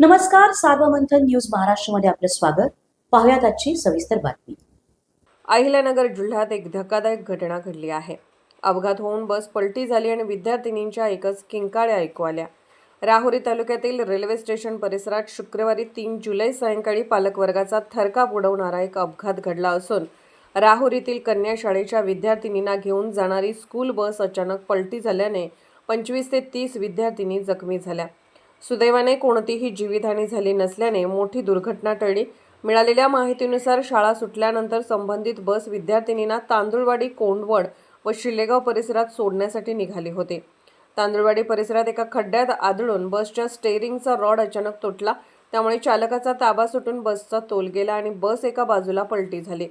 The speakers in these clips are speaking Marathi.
नमस्कार, सार्वमंथन न्यूज महाराष्ट्रमध्ये आपलं स्वागत. पाहुयात आजची सविस्तर बातमी. अहिल्यानगर जिल्ह्यात एक धक्कादायक घटना घडली आहे. अपघात होऊन बस पलटी झाली आणि विद्यार्थिनींच्या एकच किंकाळ्या ऐकू आल्या. राहुरी तालुक्यातील रेल्वे स्टेशन परिसरात शुक्रवारी 3 जुलै सायंकाळी पालकवर्गाचा थरकाप उडवणारा एक अपघात घडला असून राहुरीतील कन्या शाळेच्या विद्यार्थिनींना घेऊन जाणारी स्कूल बस अचानक पलटी झाल्याने 25 ते 30 विद्यार्थिनी जखमी झाल्या. सुदैवाने कोणतीही जीवितहानी झाली नसल्याने मोठी दुर्घटना टळली. मिळालेल्या माहितीनुसार शाळा सुटल्यानंतर संबंधित बस विद्यार्थिनींना तांदुळवाडी, कोंडवड व शिलेगाव परिसरात सोडण्यासाठी निघाली होती. तांदुळवाडी परिसरात एका खड्ड्यात आदळून बसच्या स्टेअरिंगचा रॉड अचानक तुटला. त्यामुळे चालकाचा ताबा सुटून बसचा तोल गेला आणि बस एका बाजूला पलटी झाली.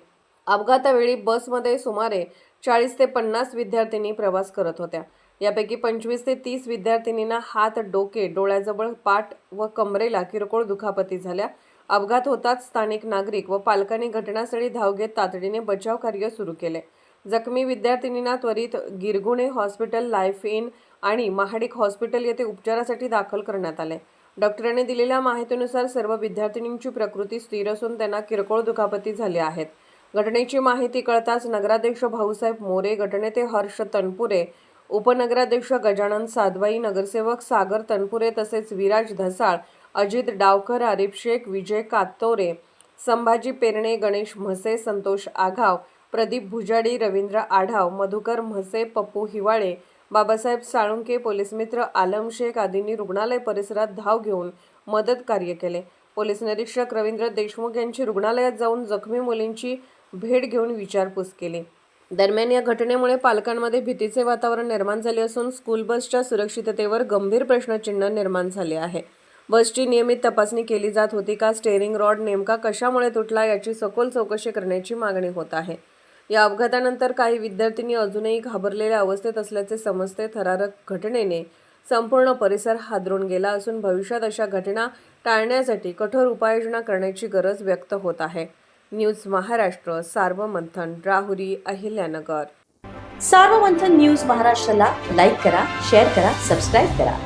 अपघातावेळी बसमध्ये सुमारे 40 ते 50 विद्यार्थिनी प्रवास करत होत्या. यापैकी 25 ते 30 विद्यार्थिनींना हात, डोके, डोळ्याजवळ, पाठ व कमरेला किरकोळ दुखापती झाल्या. अपघात होताच स्थानिक नागरिक व पालकांनी घटनास्थळी धाव घेत तातडीने बचाव कार्य सुरू केले. जखमी विद्यार्थिनींना त्वरित गिरगुणे हॉस्पिटल, लाईफ इन आणि महाडिक हॉस्पिटल येथे उपचारासाठी दाखल करण्यात आले. डॉक्टरांनी दिलेल्या माहितीनुसार सर्व विद्यार्थिनींची प्रकृती स्थिर असून त्यांना किरकोळ दुखापती झाल्या आहेत. घटनेची माहिती कळताच नगराध्यक्ष भाऊसाहेब मोरे, गटनेते हर्ष तनपुरे, उपनगराध्यक्ष गजानन सादवाई, नगरसेवक सागर तनपुरे तसेच विराज धसाळ, अजित डावकर, आरिफ शेख, विजय कातोरे, संभाजी पेरणे, गणेश म्हसे, संतोष आघाव, प्रदीप भुजाडी, रवींद्र आढाव, मधुकर म्हसे, पप्पू हिवाळे, बाबासाहेब साळुंके, पोलीस मित्र आलम शेख आदींनी रुग्णालय परिसरात धाव घेऊन मदत कार्य केले. पोलीस निरीक्षक रवींद्र देशमुख यांची रुग्णालयात जाऊन जखमी मुलींची भेट घेऊन विचारपूस केली. दरम्यान या घटनेमुळे पालकांमध्ये भीतीचे वातावरण निर्माण झाले असून स्कूल बसच्या सुरक्षिततेवर गंभीर प्रश्नचिन्ह निर्माण झाले आहे. बसची नियमित तपासणी केली जात होती का? स्टेअरिंग रॉड नेमका कशामुळे तुटला याची सखोल चौकशी करण्याची मागणी होत आहे. या अपघातानंतर काही विद्यार्थिनी अजूनही घाबरलेल्या अवस्थेत असल्याचे समजते. थरारक घटनेने संपूर्ण परिसर हादरून गेला असून भविष्यात अशा घटना टाळण्यासाठी कठोर उपाययोजना करण्याची गरज व्यक्त होत आहे. न्यूज महाराष्ट्र, सार्वमंथन, राहुरी, अहिल्यानगर. सार्वमंथन न्यूज महाराष्ट्राला लाईक करा, शेअर करा, सबस्क्राईब करा.